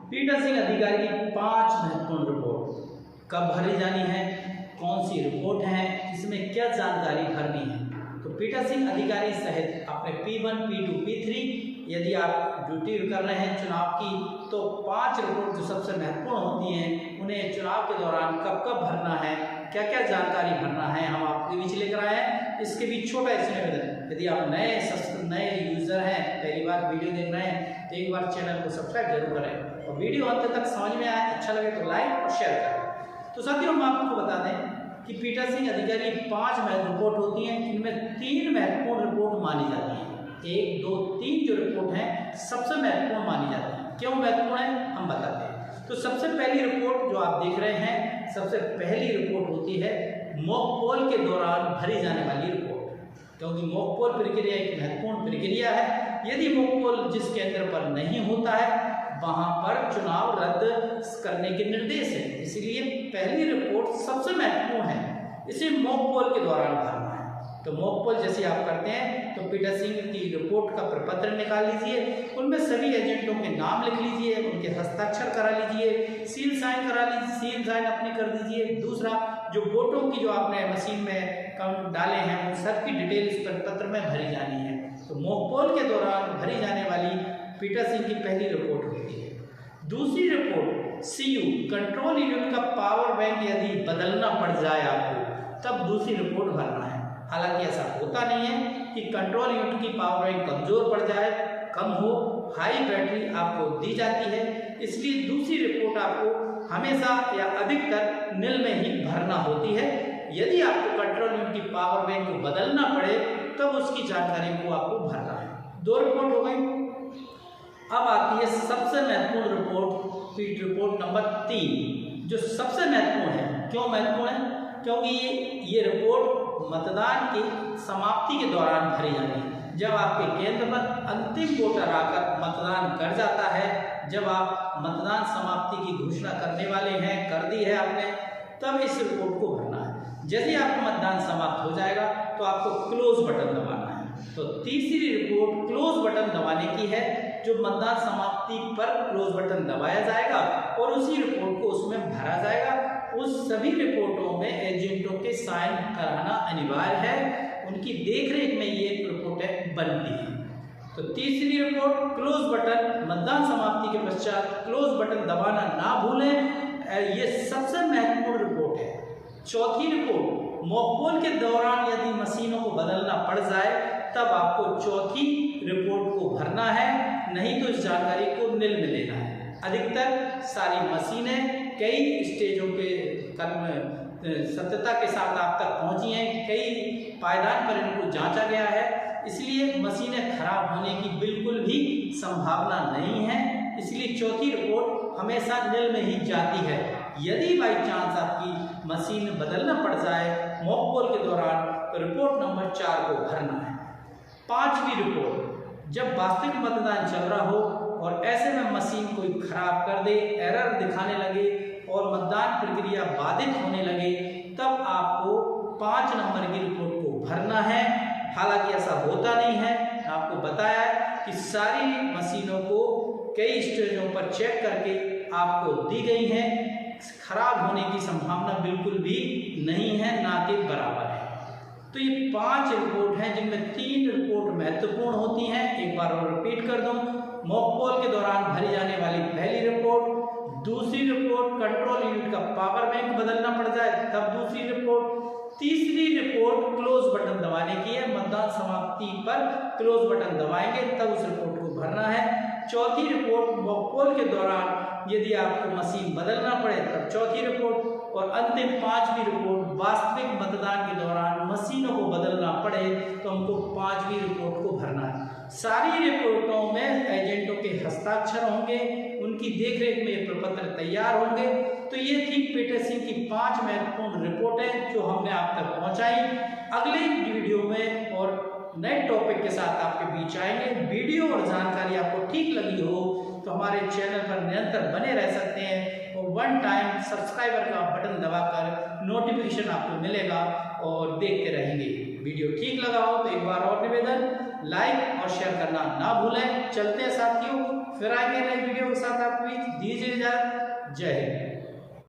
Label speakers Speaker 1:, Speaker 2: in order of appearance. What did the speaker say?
Speaker 1: पीठासीन अधिकारी की 5 महत्वपूर्ण रिपोर्ट कब भरी जानी है, कौन सी रिपोर्ट है, इसमें क्या जानकारी भरनी है। तो पीठासीन अधिकारी सहित अपने P1, P2, P3 यदि आप ड्यूटी कर रहे हैं चुनाव की, तो 5 रिपोर्ट जो सबसे महत्वपूर्ण होती हैं उन्हें चुनाव के दौरान कब कब भरना है, क्या क्या जानकारी भरना है, हम आपके बीच लेकर आए हैं। इसके बीच छोटा एक्सप्लेनेशन, यदि आप नए यूजर हैं, पहली बार वीडियो देख रहे हैं, तो एक बार चैनल को सब्सक्राइब जरूर करें और वीडियो अंत तक समझ में आए, अच्छा लगे तो लाइक और शेयर करें। तो साथियों, हम आपको बता दें कि पीठासीन अधिकारी 5 महत्वपूर्ण रिपोर्ट होती हैं, इनमें 3 महत्वपूर्ण रिपोर्ट मानी जाती हैं। 1, 2, 3 जो रिपोर्ट हैं सबसे महत्वपूर्ण मानी जाती है। क्यों महत्वपूर्ण है हम बताते हैं। तो सबसे पहली रिपोर्ट जो आप देख रहे हैं, सबसे पहली रिपोर्ट होती है मॉक पोल के दौरान भरी जाने वाली रिपोर्ट, क्योंकि मॉक पोल प्रक्रिया एक महत्वपूर्ण प्रक्रिया है। यदि मॉक पोल जिस केंद्र पर नहीं होता है वहां पर चुनाव रद्द करने के निर्देश है, इसलिए पहली रिपोर्ट सबसे महत्वपूर्ण है, इसे मॉक पोल के दौरान भरना है। तो मॉक पोल जैसे आप करते हैं तो पीठासीन की रिपोर्ट का प्रपत्र निकाल लीजिए, उनमें सभी एजेंटों के नाम लिख लीजिए, उनके हस्ताक्षर करा लीजिए, सील साइन करा लीजिए, सील साइन अपनी कर दीजिए। दूसरा, जो वोटों की जो आपने मशीन में काउंट डाले हैं उन सबकी डिटेल इस प्रपत्र में भरी जानी है। तो मॉक पोल के दौरान भरी जाने वाली पीठासीन की पहली रिपोर्ट होती है। दूसरी रिपोर्ट CU कंट्रोल यूनिट का पावर बैंक यदि बदलना पड़ जाए आपको, तब दूसरी रिपोर्ट भरना है। हालांकि ऐसा होता नहीं है कि कंट्रोल यूनिट की पावर बैंक कमजोर पड़ जाए, कम हो, हाई बैटरी आपको दी जाती है, इसलिए दूसरी रिपोर्ट आपको हमेशा या अधिकतर नील में ही भरना होती है। यदि आपको कंट्रोल यूनिट की पावर बैंक को बदलना पड़े तब उसकी जानकारी को आपको भरना है। 2 रिपोर्ट हो गई। अब आती है सबसे महत्वपूर्ण रिपोर्ट, पीठ रिपोर्ट नंबर 3, जो सबसे महत्वपूर्ण है। क्यों महत्वपूर्ण है? क्योंकि ये रिपोर्ट मतदान की समाप्ति के दौरान भरी जाती है। जब आपके केंद्र पर अंतिम वोटर आकर मतदान कर जाता है, जब आप मतदान समाप्ति की घोषणा करने वाले हैं, कर दी है आपने, तब इस रिपोर्ट को भरना है। जैसे ही आपका मतदान समाप्त हो जाएगा तो आपको क्लोज बटन दबाना है। तो तीसरी रिपोर्ट क्लोज बटन दबाने की है, जो मतदान समाप्ति पर क्लोज बटन दबाया जाएगा और उसी रिपोर्ट को उसमें भरा जाएगा। उस सभी रिपोर्टों में एजेंटों के साइन कराना अनिवार्य है, उनकी देखरेख में ये रिपोर्टें बनती हैं। तो तीसरी रिपोर्ट क्लोज बटन, मतदान समाप्ति के पश्चात क्लोज बटन दबाना ना भूलें, ये सबसे महत्वपूर्ण रिपोर्ट है। चौथी रिपोर्ट, मॉक पोल के दौरान यदि मशीनों को बदलना पड़ जाए तब आपको चौथी रिपोर्ट को भरना है, नहीं तो इस जानकारी को नील में लेना है। अधिकतर सारी मशीनें कई स्टेजों के सत्यता के साथ आप तक पहुंची हैं, कई पायदान पर इनको जांचा गया है, इसलिए मशीनें खराब होने की बिल्कुल भी संभावना नहीं है। इसलिए चौथी रिपोर्ट हमेशा नील में ही जाती है। यदि बाई चांस आपकी मशीन बदलना पड़ जाए मॉक पोल के दौरान, तो रिपोर्ट नंबर 4 को भरना है। 5वीं रिपोर्ट, जब वास्तविक मतदान चल रहा हो और ऐसे में मशीन कोई खराब कर दे, एरर दिखाने लगे और मतदान प्रक्रिया बाधित होने लगे, तब आपको 5 नंबर की रिपोर्ट को भरना है। हालांकि ऐसा होता नहीं है, आपको बताया है कि सारी मशीनों को कई स्टेजों पर चेक करके आपको दी गई है, खराब होने की संभावना बिल्कुल भी नहीं है, ना कि बराबर है। तो ये 5 रिपोर्ट हैं जिनमें 3 रिपोर्ट महत्वपूर्ण होती हैं। एक बार और रिपीट कर दूं, मॉक पोल के दौरान भरी जाने वाली पहली रिपोर्ट, दूसरी रिपोर्ट कंट्रोल यूनिट का पावर बैंक बदलना पड़ जाए तब दूसरी रिपोर्ट, तीसरी रिपोर्ट क्लोज बटन दबाने की है, मतदान समाप्ति पर क्लोज बटन दबाएंगे तब उस रिपोर्ट को भरना है। चौथी रिपोर्ट मॉक पोल के दौरान यदि आपको मशीन बदलना पड़े तब चौथी रिपोर्ट, और अंतिम 5वीं रिपोर्ट वास्तविक मतदान के दौरान मशीनों को बदलना पड़े तो हमको 5वीं रिपोर्ट को भरना है। सारी रिपोर्टों में एजेंटों के हस्ताक्षर होंगे, उनकी देखरेख में ये प्रपत्र तैयार होंगे। तो ये थी पीठासीन की 5 महत्वपूर्ण रिपोर्टें जो हमने आप तक पहुंचाई। अगले वीडियो में और नए टॉपिक के साथ आपके बीच आएंगे। वीडियो और जानकारी आपको ठीक लगी हो तो हमारे चैनल पर निरंतर बने रह सकते हैं और 1 टाइम सब्सक्राइबर का बटन दबाकर नोटिफिकेशन आपको मिलेगा और देखते रहेंगे। वीडियो ठीक लगा हो तो एक बार और निवेदन, लाइक और शेयर करना ना भूलें। चलते हैं साथियों, फिर आएंगे नई वीडियो के साथ। आप भी दीजिए इजाजत। जय हिंद।